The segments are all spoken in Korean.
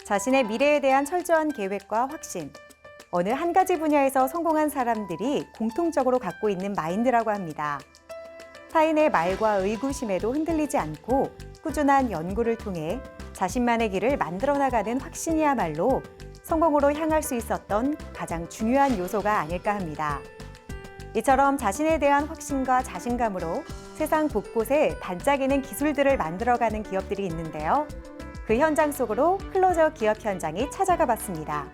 자신의 미래에 대한 철저한 계획과 확신, 어느 한 가지 분야에서 성공한 사람들이 공통적으로 갖고 있는 마인드라고 합니다. 타인의 말과 의구심에도 흔들리지 않고 꾸준한 연구를 통해 자신만의 길을 만들어 나가는 확신이야말로 성공으로 향할 수 있었던 가장 중요한 요소가 아닐까 합니다. 이처럼 자신에 대한 확신과 자신감으로 세상 곳곳에 반짝이는 기술들을 만들어가는 기업들이 있는데요. 그 현장 속으로 클로저 기업 현장이 찾아가 봤습니다.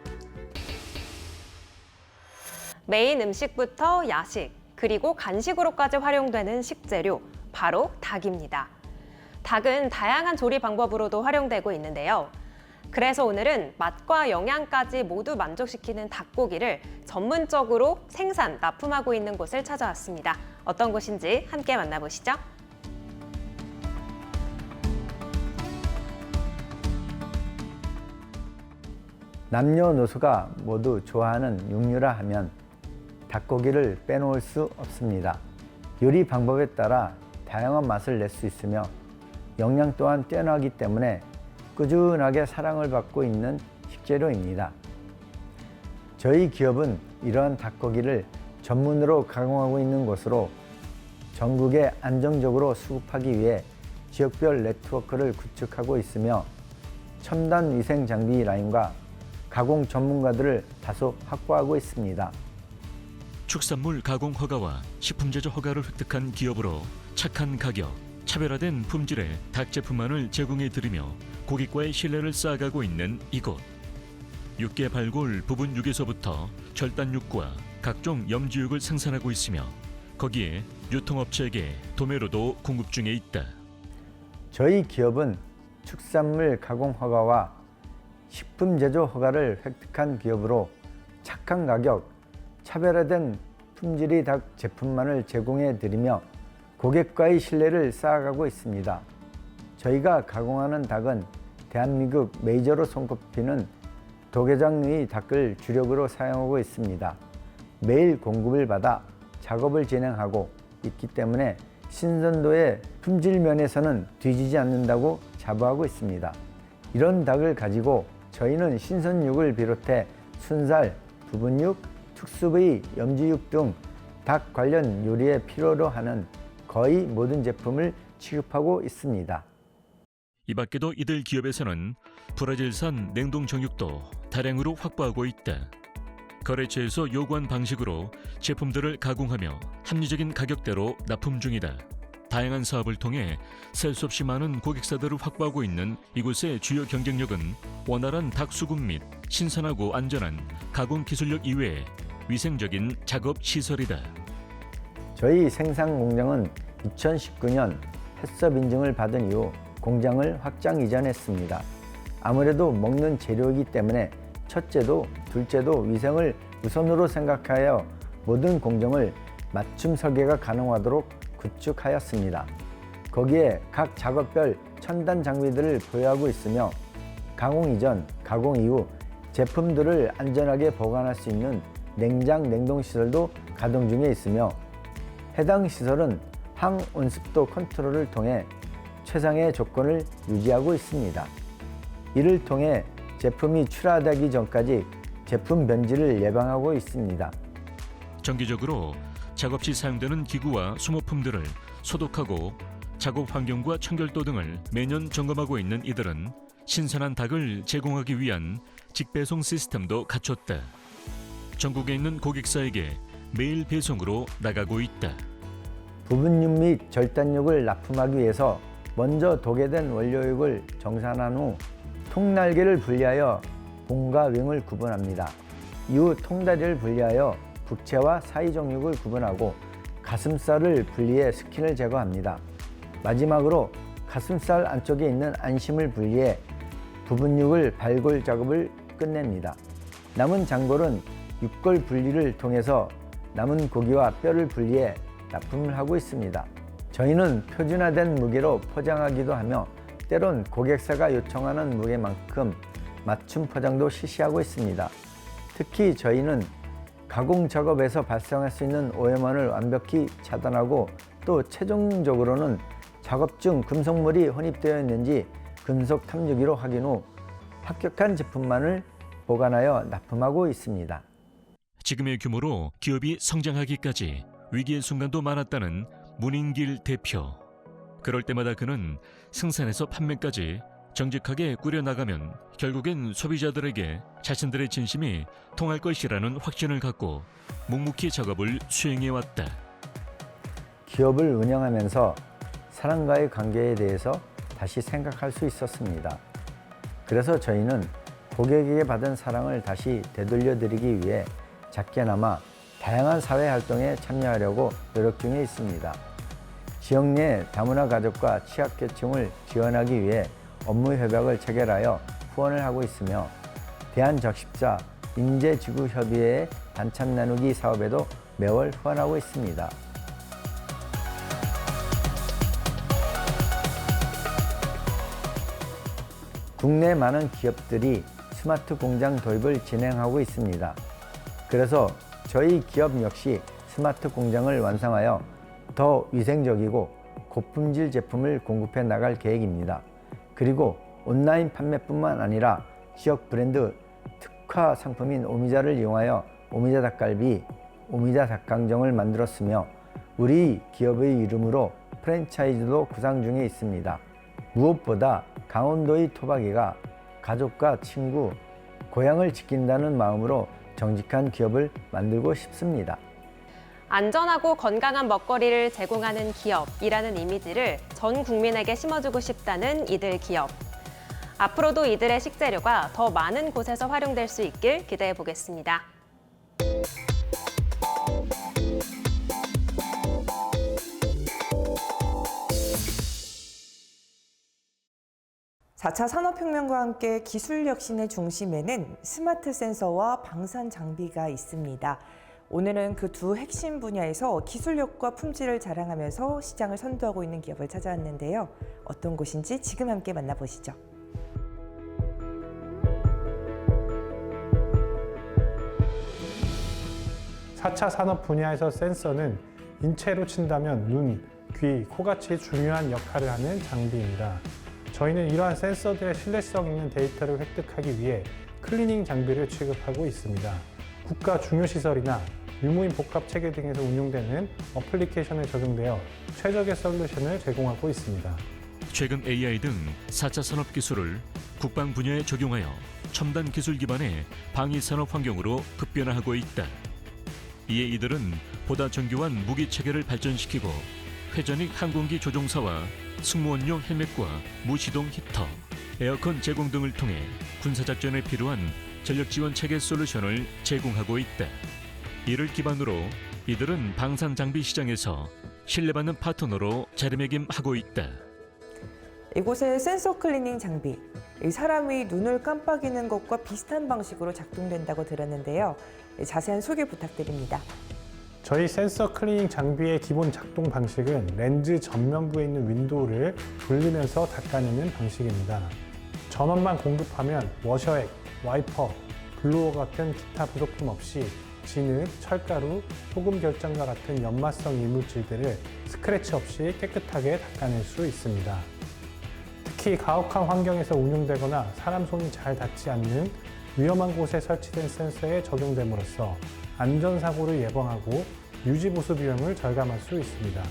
메인 음식부터 야식, 그리고 간식으로까지 활용되는 식재료, 바로 닭입니다. 닭은 다양한 조리 방법으로도 활용되고 있는데요. 그래서 오늘은 맛과 영양까지 모두 만족시키는 닭고기를 전문적으로 생산, 납품하고 있는 곳을 찾아왔습니다. 어떤 곳인지 함께 만나보시죠. 남녀노소가 모두 좋아하는 육류라 하면 닭고기를 빼놓을 수 없습니다. 요리 방법에 따라 다양한 맛을 낼 수 있으며 영양 또한 뛰어나기 때문에 꾸준하게 사랑을 받고 있는 식재료입니다. 저희 기업은 이러한 닭고기를 전문으로 가공하고 있는 곳으로 전국에 안정적으로 수급하기 위해 지역별 네트워크를 구축하고 있으며 첨단 위생 장비 라인과 가공 전문가들을 다수 확보하고 있습니다. 축산물 가공 허가와 식품 제조 허가를 획득한 기업으로 착한 가격, 차별화된 품질의 닭 제품만을 제공해 드리며 고객과의 신뢰를 쌓아가고 있는 이곳. 육계 발골 부분 육에서부터 절단육과 각종 염지육을 생산하고 있으며 거기에 유통업체에게 도매로도 공급 중에 있다. 저희 기업은 축산물 가공 허가와 식품 제조 허가를 획득한 기업으로 착한 가격, 차별화된 품질의 닭 제품만을 제공해 드리며 고객과의 신뢰를 쌓아가고 있습니다. 저희가 가공하는 닭은 대한민국 메이저로 손꼽히는 도계장의 닭을 주력으로 사용하고 있습니다. 매일 공급을 받아 작업을 진행하고 있기 때문에 신선도의 품질 면에서는 뒤지지 않는다고 자부하고 있습니다. 이런 닭을 가지고 저희는 신선육을 비롯해 순살, 부분육, 특수부위, 염지육 등 닭 관련 요리에 필요로 하는 거의 모든 제품을 취급하고 있습니다. 이 밖에도 이들 기업에서는 브라질산 냉동 정육도 다량으로 확보하고 있다. 거래처에서 요구한 방식으로 제품들을 가공하며 합리적인 가격대로 납품 중이다. 다양한 사업을 통해 셀 수 없이 많은 고객사들을 확보하고 있는 이곳의 주요 경쟁력은 원활한 닭 수급 및 신선하고 안전한 가공 기술력 이외에 위생적인 작업 시설이다. 저희 생산 공장은 2019년 햇섭 인증을 받은 이후 공장을 확장 이전했습니다. 아무래도 먹는 재료이기 때문에 첫째도 둘째도 위생을 우선으로 생각하여 모든 공정을 맞춤 설계가 가능하도록 구축하였습니다. 거기에 각 작업별 첨단 장비들을 보유하고 있으며 가공 이전, 가공 이후 제품들을 안전하게 보관할 수 있는 냉장, 냉동 시설도 가동 중에 있으며 해당 시설은 항온습도 컨트롤을 통해 최상의 조건을 유지하고 있습니다. 이를 통해 제품이 출하되기 전까지 제품 변질을 예방하고 있습니다. 정기적으로 작업 시 사용되는 기구와 소모품들을 소독하고 작업 환경과 청결도 등을 매년 점검하고 있는 이들은 신선한 닭을 제공하기 위한 직배송 시스템도 갖췄다. 전국에 있는 고객사에게 매일 배송으로 나가고 있다. 부분육 및 절단육을 납품하기 위해서 먼저 도계된 원료육을 정산한 후 통날개를 분리하여 봉과 윙을 구분합니다. 이후 통다리를 분리하여 북채와 사이종육을 구분하고 가슴살을 분리해 스킨을 제거합니다. 마지막으로 가슴살 안쪽에 있는 안심을 분리해 부분육을 발골 작업을 끝냅니다. 남은 장골은 육골 분리를 통해서 남은 고기와 뼈를 분리해 납품을 하고 있습니다. 저희는 표준화된 무게로 포장하기도 하며 때론 고객사가 요청하는 무게만큼 맞춤 포장도 실시하고 있습니다. 특히 저희는 가공 작업에서 발생할 수 있는 오염원을 완벽히 차단하고 또 최종적으로는 작업 중 금속물이 혼입되어 있는지 금속 탐지기로 확인 후 합격한 제품만을 보관하여 납품하고 있습니다. 지금의 규모로 기업이 성장하기까지 위기의 순간도 많았다는 문인길 대표. 그럴 때마다 그는 생산에서 판매까지 정직하게 꾸려나가면 결국엔 소비자들에게 자신들의 진심이 통할 것이라는 확신을 갖고 묵묵히 작업을 수행해왔다. 기업을 운영하면서 사람과의 관계에 대해서 다시 생각할 수 있었습니다. 그래서 저희는 고객에게 받은 사랑을 다시 되돌려드리기 위해 작게나마 다양한 사회 활동에 참여하려고 노력 중에 있습니다. 지역 내 다문화 가족과 취약계층을 지원하기 위해 업무 협약을 체결하여 후원을 하고 있으며 대한적십자 인재지구협의회의 반찬 나누기 사업에도 매월 후원하고 있습니다. 국내 많은 기업들이 스마트 공장 도입을 진행하고 있습니다. 그래서 저희 기업 역시 스마트 공장을 완성하여 더 위생적이고 고품질 제품을 공급해 나갈 계획입니다. 그리고 온라인 판매뿐만 아니라 지역 브랜드 특화 상품인 오미자를 이용하여 오미자 닭갈비, 오미자 닭강정을 만들었으며 우리 기업의 이름으로 프랜차이즈도 구상 중에 있습니다. 무엇보다 강원도의 토박이가 가족과 친구, 고향을 지킨다는 마음으로 정직한 기업을 만들고 싶습니다. 안전하고 건강한 먹거리를 제공하는 기업이라는 이미지를 전 국민에게 심어주고 싶다는 이들 기업. 앞으로도 이들의 식재료가 더 많은 곳에서 활용될 수 있길 기대해 보겠습니다. 4차 산업혁명과 함께 기술 혁신의 중심에는 스마트 센서와 방산 장비가 있습니다. 오늘은 그 두 핵심 분야에서 기술력과 품질을 자랑하면서 시장을 선도하고 있는 기업을 찾아왔는데요. 어떤 곳인지 지금 함께 만나보시죠. (4차) 산업 분야에서 센서는 인체로 친다면 눈, 귀, 코같이 중요한 역할을 하는 장비입니다. 저희는 이러한 센서들의 신뢰성 있는 데이터를 획득하기 위해 클리닝 장비를 취급하고 있습니다. 국가 중요시설이나 유무인 복합체계 등에서 운용되는 어플리케이션에 적용되어 최적의 솔루션을 제공하고 있습니다. 최근 AI 등 4차 산업 기술을 국방 분야에 적용하여 첨단 기술 기반의 방위 산업 환경으로 급변화하고 있다. 이에 이들은 보다 정교한 무기 체계를 발전시키고 회전익 항공기 조종사와 승무원용 헬멧과 무시동 히터, 에어컨 제공 등을 통해 군사작전에 필요한 전력 지원 체계 솔루션을 제공하고 있다. 이를 기반으로 이들은 방산 장비 시장에서 신뢰받는 파트너로 자리매김하고 있다. 이곳의 센서 클리닝 장비, 사람이 눈을 깜빡이는 것과 비슷한 방식으로 작동된다고 들었는데요. 자세한 소개 부탁드립니다. 저희 센서 클리닝 장비의 기본 작동 방식은 렌즈 전면부에 있는 윈도우를 돌리면서 닦아내는 방식입니다. 전원만 공급하면 워셔액, 와이퍼, 블로어 같은 기타 부속품 없이 진흙, 철가루, 소금 결정과 같은 연마성 이물질들을 스크래치 없이 깨끗하게 닦아낼 수 있습니다. 특히 가혹한 환경에서 운용되거나 사람 손이 잘 닿지 않는 위험한 곳에 설치된 센서에 적용됨으로써 안전사고를 예방하고 유지보수 비용을 절감할 수 있습니다.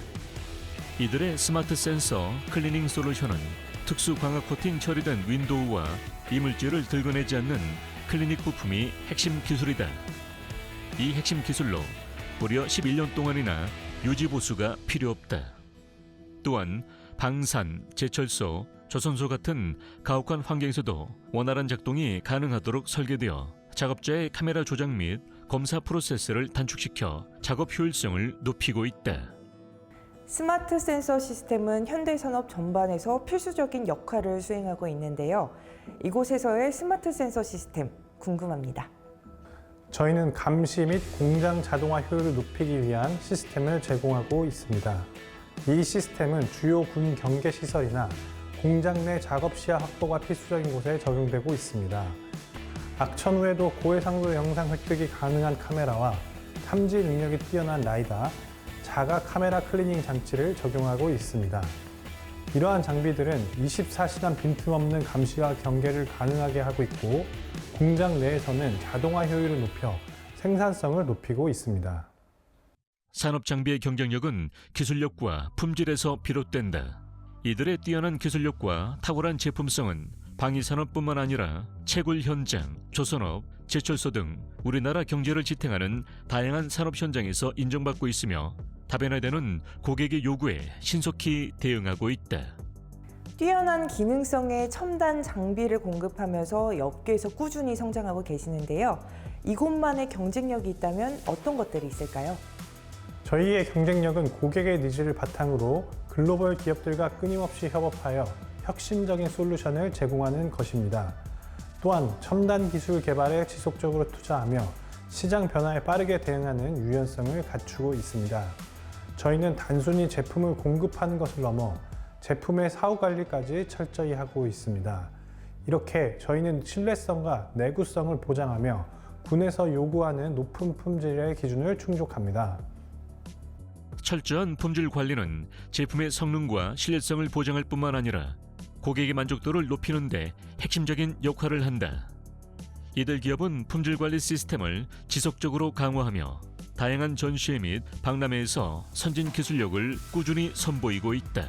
이들의 스마트 센서 클리닝 솔루션은 특수 광학 코팅 처리된 윈도우와 이물질을 들거내지 않는 클리닉 부품이 핵심 기술이다. 이 핵심 기술로 무려 11년 동안이나 유지보수가 필요 없다. 또한 방산, 제철소, 조선소 같은 가혹한 환경에서도 원활한 작동이 가능하도록 설계되어 작업자의 카메라 조작 및 검사 프로세스를 단축시켜 작업 효율성을 높이고 있다. 스마트 센서 시스템은 현대산업 전반에서 필수적인 역할을 수행하고 있는데요. 이곳에서의 스마트 센서 시스템 궁금합니다. 저희는 감시 및 공장 자동화 효율을 높이기 위한 시스템을 제공하고 있습니다. 이 시스템은 주요 군 경계 시설이나 공장 내 작업 시야 확보가 필수적인 곳에 적용되고 있습니다. 악천 후에도 고해상도 영상 획득이 가능한 카메라와 탐지 능력이 뛰어난 라이다, 자가 카메라 클리닝 장치를 적용하고 있습니다. 이러한 장비들은 24시간 빈틈없는 감시와 경계를 가능하게 하고 있고 공장 내에서는 자동화 효율을 높여 생산성을 높이고 있습니다. 산업 장비의 경쟁력은 기술력과 품질에서 비롯된다. 이들의 뛰어난 기술력과 탁월한 제품성은 방위산업뿐만 아니라 채굴 현장, 조선업, 제철소 등 우리나라 경제를 지탱하는 다양한 산업 현장에서 인정받고 있으며 다변화되는 고객의 요구에 신속히 대응하고 있다. 뛰어난 기능성의 첨단 장비를 공급하면서 업계에서 꾸준히 성장하고 계시는데요. 이곳만의 경쟁력이 있다면 어떤 것들이 있을까요? 저희의 경쟁력은 고객의 니즈를 바탕으로 글로벌 기업들과 끊임없이 협업하여 혁신적인 솔루션을 제공하는 것입니다. 또한 첨단 기술 개발에 지속적으로 투자하며 시장 변화에 빠르게 대응하는 유연성을 갖추고 있습니다. 저희는 단순히 제품을 공급하는 것을 넘어 제품의 사후 관리까지 철저히 하고 있습니다. 이렇게 저희는 신뢰성과 내구성을 보장하며 군에서 요구하는 높은 품질의 기준을 충족합니다. 철저한 품질 관리는 제품의 성능과 신뢰성을 보장할 뿐만 아니라 고객의 만족도를 높이는 데 핵심적인 역할을 한다. 이들 기업은 품질 관리 시스템을 지속적으로 강화하며 다양한 전시회 및 박람회에서 선진 기술력을 꾸준히 선보이고 있다.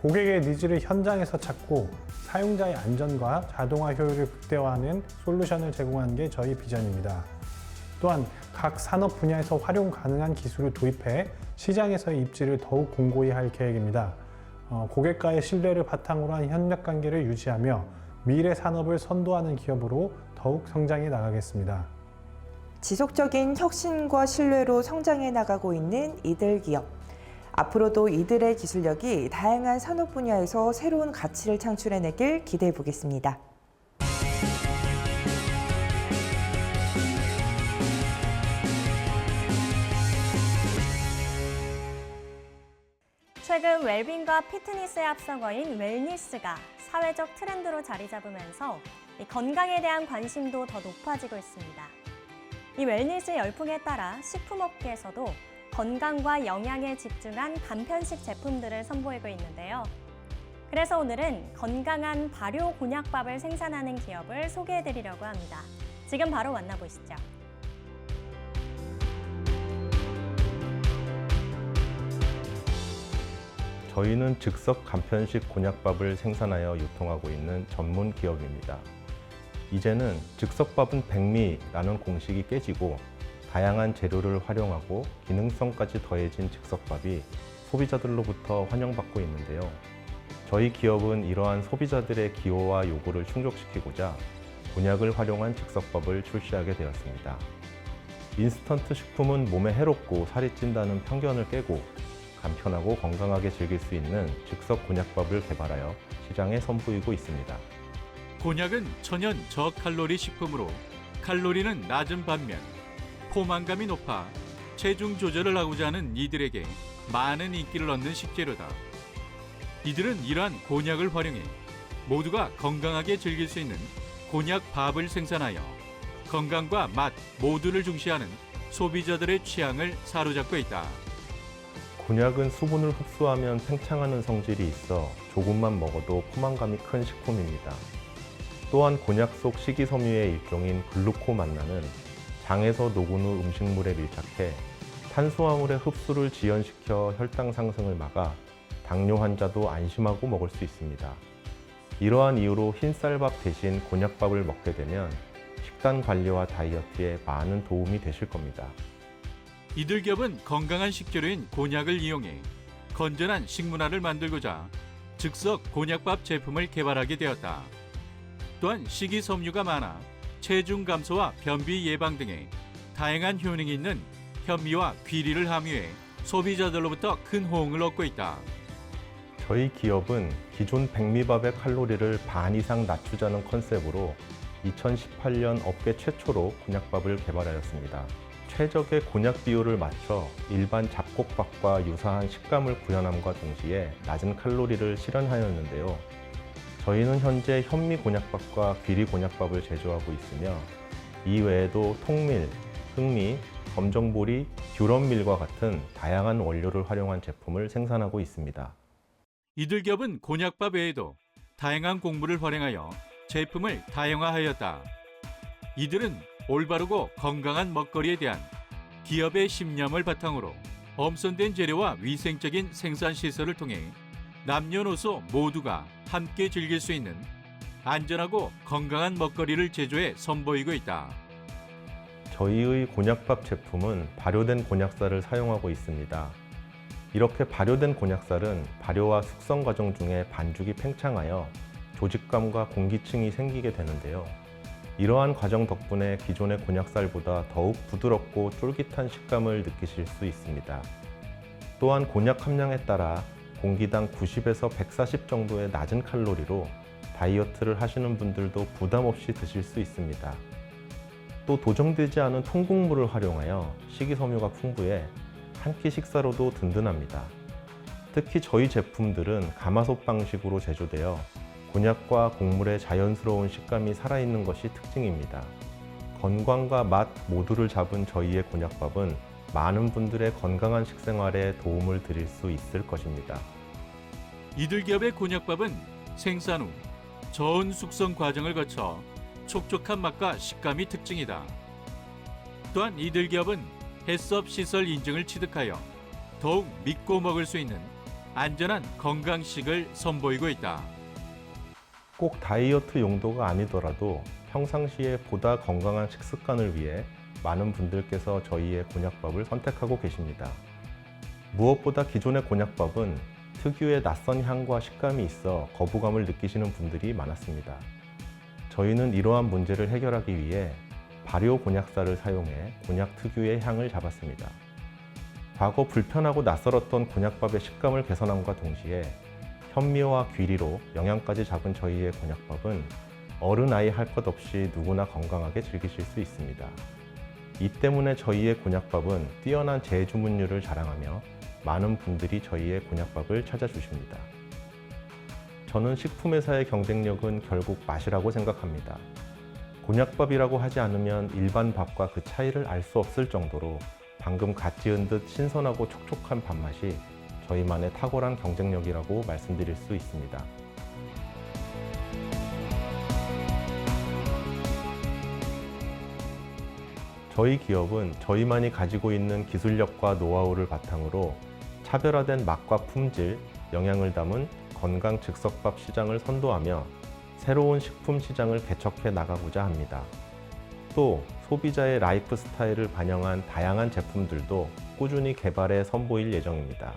고객의 니즈를 현장에서 찾고 사용자의 안전과 자동화 효율을 극대화하는 솔루션을 제공하는 게 저희 비전입니다. 또한 각 산업 분야에서 활용 가능한 기술을 도입해 시장에서의 입지를 더욱 공고히 할 계획입니다. 고객과의 신뢰를 바탕으로 한 협력 관계를 유지하며 미래 산업을 선도하는 기업으로 더욱 성장해 나가겠습니다. 지속적인 혁신과 신뢰로 성장해 나가고 있는 이들 기업. 앞으로도 이들의 기술력이 다양한 산업 분야에서 새로운 가치를 창출해내길 기대해 보겠습니다. 최근 웰빙과 피트니스의 합성어인 웰니스가 사회적 트렌드로 자리 잡으면서 건강에 대한 관심도 더 높아지고 있습니다. 이 웰니스 열풍에 따라 식품업계에서도 건강과 영양에 집중한 간편식 제품들을 선보이고 있는데요. 그래서 오늘은 건강한 발효 곤약밥을 생산하는 기업을 소개해드리려고 합니다. 지금 바로 만나보시죠. 저희는 즉석 간편식 곤약밥을 생산하여 유통하고 있는 전문 기업입니다. 이제는 즉석밥은 백미라는 공식이 깨지고 다양한 재료를 활용하고 기능성까지 더해진 즉석밥이 소비자들로부터 환영받고 있는데요. 저희 기업은 이러한 소비자들의 기호와 요구를 충족시키고자 곤약을 활용한 즉석밥을 출시하게 되었습니다. 인스턴트 식품은 몸에 해롭고 살이 찐다는 편견을 깨고 간편하고 건강하게 즐길 수 있는 즉석 곤약밥을 개발하여 시장에 선보이고 있습니다. 곤약은 천연 저칼로리 식품으로 칼로리는 낮은 반면 포만감이 높아 체중 조절을 하고자 하는 이들에게 많은 인기를 얻는 식재료다. 이들은 이러한 곤약을 활용해 모두가 건강하게 즐길 수 있는 곤약밥을 생산하여 건강과 맛 모두를 중시하는 소비자들의 취향을 사로잡고 있다. 곤약은 수분을 흡수하면 팽창하는 성질이 있어 조금만 먹어도 포만감이 큰 식품입니다. 또한 곤약 속 식이섬유의 일종인 글루코만나는 장에서 녹은 후 음식물에 밀착해 탄수화물의 흡수를 지연시켜 혈당 상승을 막아 당뇨 환자도 안심하고 먹을 수 있습니다. 이러한 이유로 흰쌀밥 대신 곤약밥을 먹게 되면 식단 관리와 다이어트에 많은 도움이 되실 겁니다. 이들 기업은 건강한 식재료인 곤약을 이용해 건전한 식문화를 만들고자 즉석 곤약밥 제품을 개발하게 되었다. 또한 식이섬유가 많아 체중 감소와 변비 예방 등의 다양한 효능이 있는 현미와 귀리를 함유해 소비자들로부터 큰 호응을 얻고 있다. 저희 기업은 기존 백미밥의 칼로리를 반 이상 낮추자는 컨셉으로 2018년 업계 최초로 곤약밥을 개발하였습니다. 최적의 곤약 비율을 맞춰 일반 잡곡밥과 유사한 식감을 구현함과 동시에 낮은 칼로리를 실현하였는데요. 저희는 현재 현미 곤약밥과 귀리 곤약밥을 제조하고 있으며 이 외에도 통밀, 흑미, 검정보리, 듀럼밀과 같은 다양한 원료를 활용한 제품을 생산하고 있습니다. 이들기업은 곤약밥 외에도 다양한 곡물을 활용하여 제품을 다양화하였다. 이들은 올바르고 건강한 먹거리에 대한 기업의 신념을 바탕으로 엄선된 재료와 위생적인 생산 시설을 통해 남녀노소 모두가 함께 즐길 수 있는 안전하고 건강한 먹거리를 제조해 선보이고 있다. 저희의 곤약밥 제품은 발효된 곤약쌀을 사용하고 있습니다. 이렇게 발효된 곤약쌀은 발효와 숙성 과정 중에 반죽이 팽창하여 조직감과 공기층이 생기게 되는데요. 이러한 과정 덕분에 기존의 곤약쌀보다 더욱 부드럽고 쫄깃한 식감을 느끼실 수 있습니다. 또한 곤약 함량에 따라 공기당 90에서 140 정도의 낮은 칼로리로 다이어트를 하시는 분들도 부담 없이 드실 수 있습니다. 또 도정되지 않은 통곡물을 활용하여 식이섬유가 풍부해 한 끼 식사로도 든든합니다. 특히 저희 제품들은 가마솥 방식으로 제조되어 곤약과 곡물의 자연스러운 식감이 살아있는 것이 특징입니다. 건강과 맛 모두를 잡은 저희의 곤약밥은 많은 분들의 건강한 식생활에 도움을 드릴 수 있을 것입니다. 이들기업의 곤약밥은 생산 후 저온 숙성 과정을 거쳐 촉촉한 맛과 식감이 특징이다. 또한 이들기업은 해썹 시설 인증을 취득하여 더욱 믿고 먹을 수 있는 안전한 건강식을 선보이고 있다. 꼭 다이어트 용도가 아니더라도 평상시에 보다 건강한 식습관을 위해 많은 분들께서 저희의 곤약밥을 선택하고 계십니다. 무엇보다 기존의 곤약밥은 특유의 낯선 향과 식감이 있어 거부감을 느끼시는 분들이 많았습니다. 저희는 이러한 문제를 해결하기 위해 발효 곤약쌀을 사용해 곤약 특유의 향을 잡았습니다. 과거 불편하고 낯설었던 곤약밥의 식감을 개선함과 동시에 현미와 귀리로 영양까지 잡은 저희의 곤약밥은 어른 아이 할 것 없이 누구나 건강하게 즐기실 수 있습니다. 이 때문에 저희의 곤약밥은 뛰어난 재주문율을 자랑하며 많은 분들이 저희의 곤약밥을 찾아주십니다. 저는 식품회사의 경쟁력은 결국 맛이라고 생각합니다. 곤약밥이라고 하지 않으면 일반 밥과 그 차이를 알 수 없을 정도로 방금 갓 지은 듯 신선하고 촉촉한 밥맛이 저희만의 탁월한 경쟁력이라고 말씀드릴 수 있습니다. 저희 기업은 저희만이 가지고 있는 기술력과 노하우를 바탕으로 차별화된 맛과 품질, 영양을 담은 건강 즉석밥 시장을 선도하며 새로운 식품 시장을 개척해 나가고자 합니다. 또 소비자의 라이프 스타일을 반영한 다양한 제품들도 꾸준히 개발해 선보일 예정입니다.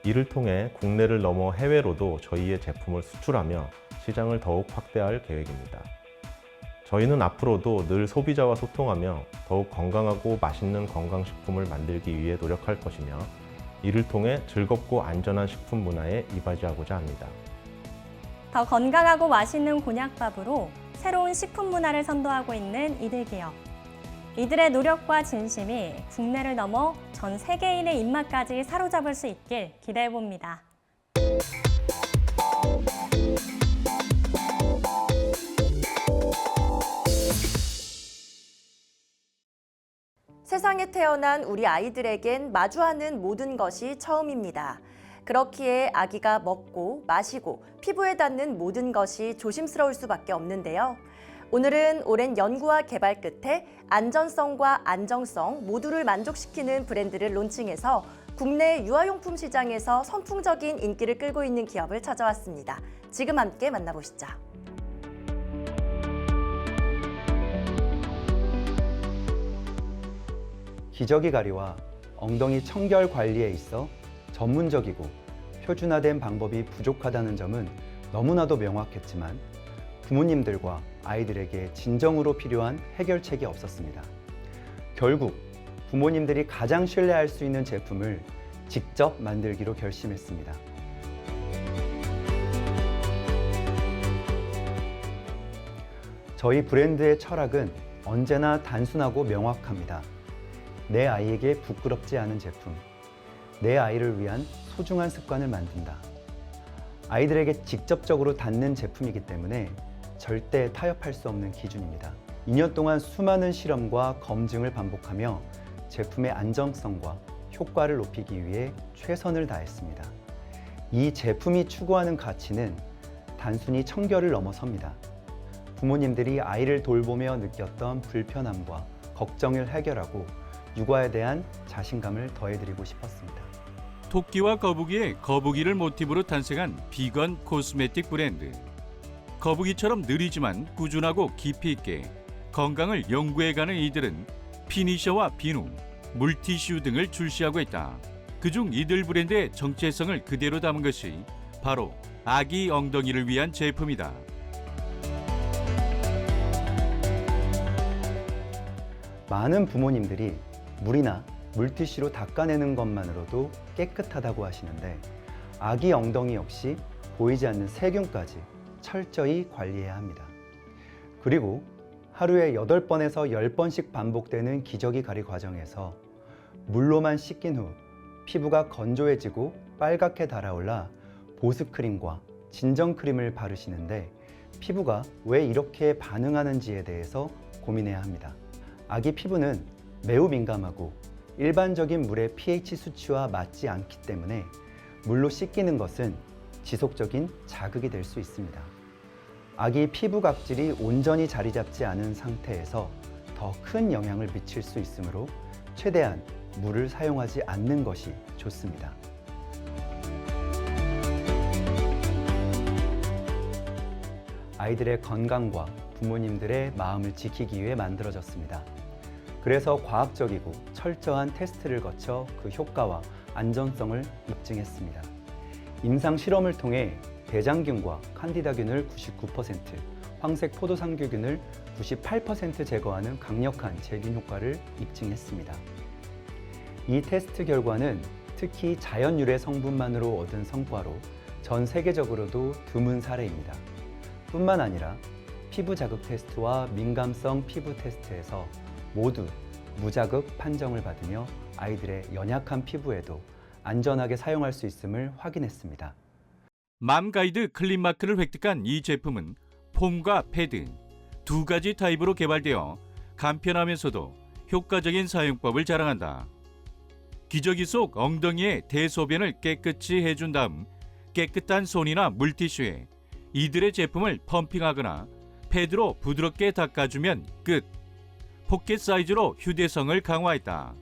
이를 통해 국내를 넘어 해외로도 저희의 제품을 수출하며 시장을 더욱 확대할 계획입니다. 저희는 앞으로도 늘 소비자와 소통하며 더욱 건강하고 맛있는 건강식품을 만들기 위해 노력할 것이며 이를 통해 즐겁고 안전한 식품 문화에 이바지하고자 합니다. 더 건강하고 맛있는 곤약밥으로 새로운 식품 문화를 선도하고 있는 이들기업. 이들의 노력과 진심이 국내를 넘어 전 세계인의 입맛까지 사로잡을 수 있길 기대해봅니다. 세상에 태어난 우리 아이들에겐 마주하는 모든 것이 처음입니다. 그렇기에 아기가 먹고 마시고 피부에 닿는 모든 것이 조심스러울 수밖에 없는데요. 오늘은 오랜 연구와 개발 끝에 안전성과 안정성 모두를 만족시키는 브랜드를 론칭해서 국내 유아용품 시장에서 선풍적인 인기를 끌고 있는 기업을 찾아왔습니다. 지금 함께 만나보시죠. 기저귀 가리와 엉덩이 청결 관리에 있어 전문적이고 표준화된 방법이 부족하다는 점은 너무나도 명확했지만 부모님들과 아이들에게 진정으로 필요한 해결책이 없었습니다. 결국 부모님들이 가장 신뢰할 수 있는 제품을 직접 만들기로 결심했습니다. 저희 브랜드의 철학은 언제나 단순하고 명확합니다. 내 아이에게 부끄럽지 않은 제품, 내 아이를 위한 소중한 습관을 만든다. 아이들에게 직접적으로 닿는 제품이기 때문에 절대 타협할 수 없는 기준입니다. 2년 동안 수많은 실험과 검증을 반복하며 제품의 안정성과 효과를 높이기 위해 최선을 다했습니다. 이 제품이 추구하는 가치는 단순히 청결을 넘어섭니다. 부모님들이 아이를 돌보며 느꼈던 불편함과 걱정을 해결하고 육아에 대한 자신감을 더해드리고 싶었습니다. 토끼와 거북이의 거북이를 모티브로 탄생한 비건 코스메틱 브랜드. 거북이처럼 느리지만 꾸준하고 깊이 있게 건강을 연구해가는 이들은 피니셔와 비누, 물티슈 등을 출시하고 있다. 그중 이들 브랜드의 정체성을 그대로 담은 것이 바로 아기 엉덩이를 위한 제품이다. 많은 부모님들이 물이나 물티슈로 닦아내는 것만으로도 깨끗하다고 하시는데 아기 엉덩이 역시 보이지 않는 세균까지 철저히 관리해야 합니다. 그리고 하루에 8번에서 10번씩 반복되는 기저귀 가리 과정에서 물로만 씻긴 후 피부가 건조해지고 빨갛게 달아올라 보습크림과 진정크림을 바르시는데 피부가 왜 이렇게 반응하는지에 대해서 고민해야 합니다. 아기 피부는 매우 민감하고 일반적인 물의 pH 수치와 맞지 않기 때문에 물로 씻기는 것은 지속적인 자극이 될 수 있습니다. 아기 피부 각질이 온전히 자리 잡지 않은 상태에서 더 큰 영향을 미칠 수 있으므로 최대한 물을 사용하지 않는 것이 좋습니다. 아이들의 건강과 부모님들의 마음을 지키기 위해 만들어졌습니다. 그래서 과학적이고 철저한 테스트를 거쳐 그 효과와 안전성을 입증했습니다. 임상 실험을 통해 대장균과 칸디다균을 99%, 황색 포도상규균을 98% 제거하는 강력한 제균 효과를 입증했습니다. 이 테스트 결과는 특히 자연 유래 성분만으로 얻은 성과로 전 세계적으로도 드문 사례입니다. 뿐만 아니라 피부 자극 테스트와 민감성 피부 테스트에서 모두 무자극 판정을 받으며 아이들의 연약한 피부에도 안전하게 사용할 수 있음을 확인했습니다. 맘가이드 클린마크를 획득한 이 제품은 폼과 패드 두 가지 타입으로 개발되어 간편하면서도 효과적인 사용법을 자랑한다. 기저귀 속 엉덩이의 대소변을 깨끗이 해준 다음 깨끗한 손이나 물티슈에 이들의 제품을 펌핑하거나 패드로 부드럽게 닦아주면 끝. 포켓 사이즈로 휴대성을 강화했다.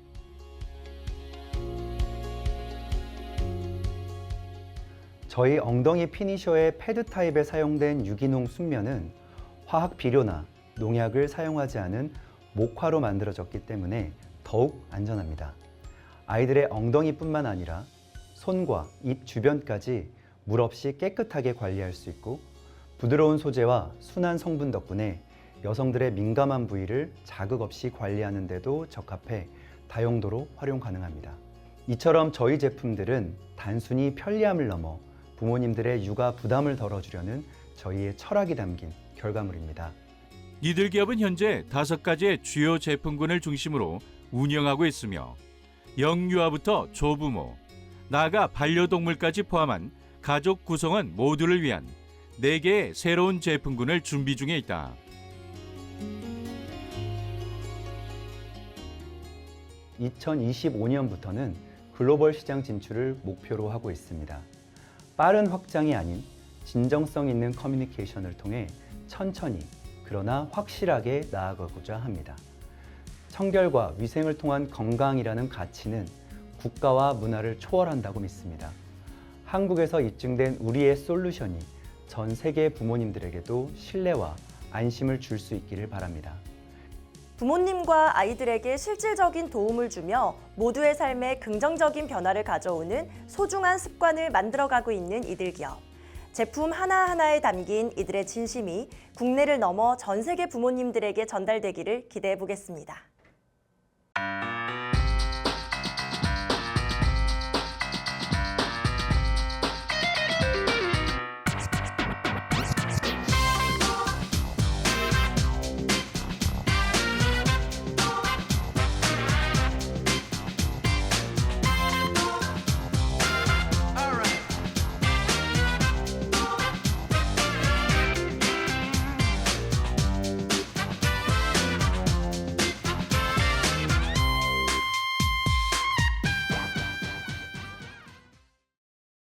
저희 엉덩이 피니셔의 패드 타입에 사용된 유기농 순면은 화학 비료나 농약을 사용하지 않은 목화로 만들어졌기 때문에 더욱 안전합니다. 아이들의 엉덩이뿐만 아니라 손과 입 주변까지 물 없이 깨끗하게 관리할 수 있고 부드러운 소재와 순한 성분 덕분에 여성들의 민감한 부위를 자극 없이 관리하는 데도 적합해 다용도로 활용 가능합니다. 이처럼 저희 제품들은 단순히 편리함을 넘어 부모님들의 육아 부담을 덜어주려는 저희의 철학이 담긴 결과물입니다. 이들 기업은 현재 5가지의 주요 제품군을 중심으로 운영하고 있으며 영유아부터 조부모, 나아가 반려동물까지 포함한 가족 구성원 모두를 위한 4개의 새로운 제품군을 준비 중에 있다. (2025년부터는) 글로벌 시장 진출을 목표로 하고 있습니다. 빠른 확장이 아닌 진정성 있는 커뮤니케이션을 통해 천천히 그러나 확실하게 나아가고자 합니다. 청결과 위생을 통한 건강이라는 가치는 국가와 문화를 초월한다고 믿습니다. 한국에서 입증된 우리의 솔루션이 전 세계 부모님들에게도 신뢰와 안심을 줄 수 있기를 바랍니다. 부모님과 아이들에게 실질적인 도움을 주며 모두의 삶에 긍정적인 변화를 가져오는 소중한 습관을 만들어가고 있는 이들 기업. 제품 하나하나에 담긴 이들의 진심이 국내를 넘어 전 세계 부모님들에게 전달되기를 기대해 보겠습니다.